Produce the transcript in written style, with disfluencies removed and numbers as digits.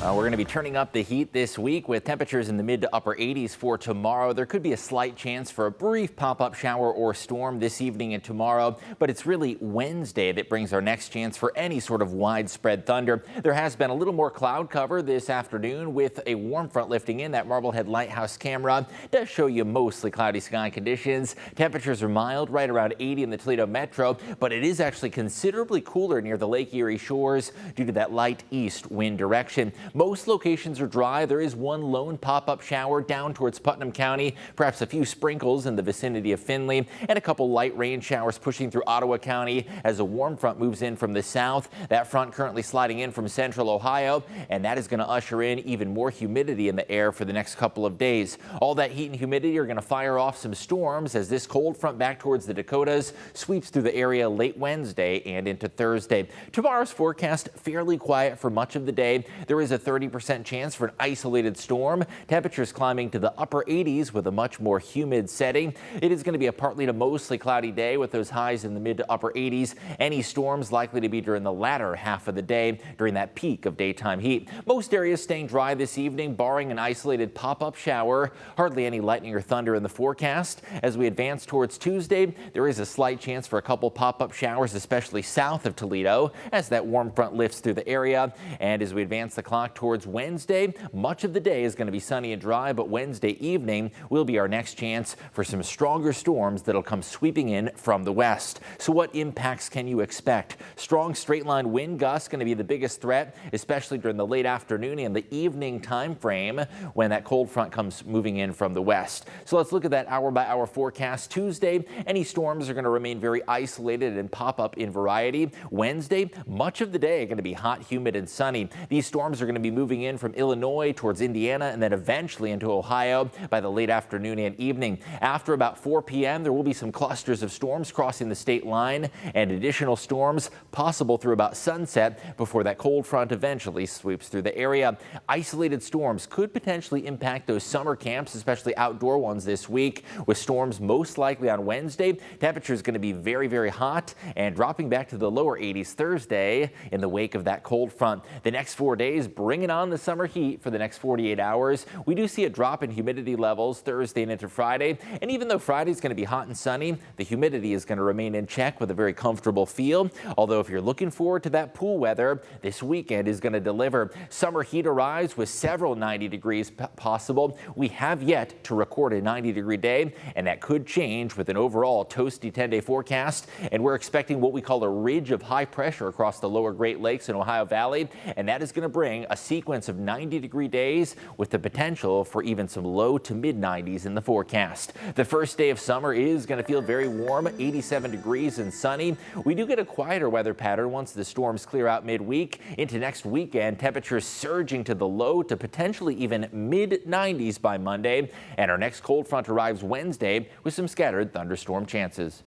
We're going to be turning up the heat this week with temperatures in the mid to upper 80s for tomorrow. There could be a slight chance for a brief pop-up shower or storm this evening and tomorrow, but it's really Wednesday that brings our next chance for any sort of widespread thunder. There has been a little more cloud cover this afternoon with a warm front lifting in. That Marblehead Lighthouse camera does show you mostly cloudy sky conditions. Temperatures are mild, right around 80 in the Toledo metro, but it is actually considerably cooler near the Lake Erie shores due to that light east wind direction. Most locations are dry. There is one lone pop-up shower down towards Putnam County, perhaps a few sprinkles in the vicinity of Findlay, and a couple light rain showers pushing through Ottawa County as a warm front moves in from the south. That front currently sliding in from central Ohio, and that is going to usher in even more humidity in the air for the next couple of days. All that heat and humidity are going to fire off some storms as this cold front back towards the Dakotas sweeps through the area late Wednesday and into Thursday. Tomorrow's forecast fairly quiet for much of the day. There is a 30% chance for an isolated storm. Temperatures climbing to the upper 80s with a much more humid setting. It is going to be a partly to mostly cloudy day with those highs in the mid to upper 80s. Any storms likely to be during the latter half of the day during that peak of daytime heat. Most areas staying dry this evening, barring an isolated pop-up shower. Hardly any lightning or thunder in the forecast. As we advance towards Tuesday, there is a slight chance for a couple pop-up showers, especially south of Toledo, as that warm front lifts through the area. And as we advance the clock towards Wednesday, much of the day is going to be sunny and dry, but Wednesday evening will be our next chance for some stronger storms that'll come sweeping in from the west. So what impacts can you expect? Strong straight line wind gusts going to be the biggest threat, especially during the late afternoon and the evening time frame when that cold front comes moving in from the west. So let's look at that hour by hour forecast. Tuesday, any storms are going to remain very isolated and pop up in variety. Wednesday, much of the day going to be hot, humid and sunny. These storms are going to be moving in from Illinois towards Indiana and then eventually into Ohio by the late afternoon and evening. After about 4 p.m., there will be some clusters of storms crossing the state line and additional storms possible through about sunset before that cold front eventually sweeps through the area. Isolated storms could potentially impact those summer camps, especially outdoor ones this week, with storms most likely on Wednesday. Temperature is going to be very, very hot and dropping back to the lower 80s Thursday in the wake of that cold front. The next 4 days bringing on the summer heat for the next 48 hours. We do see a drop in humidity levels Thursday and into Friday. And even though Friday is going to be hot and sunny, the humidity is going to remain in check with a very comfortable feel. Although if you're looking forward to that pool weather, this weekend is going to deliver. Summer heat arrives with several 90 degrees possible. We have yet to record a 90-degree day, and that could change with an overall toasty 10-day forecast. And we're expecting what we call a ridge of high pressure across the lower Great Lakes and Ohio Valley, and that is going to bring a sequence of 90-degree days with the potential for even some low to mid 90s in the forecast. The first day of summer is going to feel very warm, 87 degrees and sunny. We do get a quieter weather pattern once the storms clear out midweek. Into next weekend, temperatures surging to the low to potentially even mid 90s by Monday, and our next cold front arrives Wednesday with some scattered thunderstorm chances.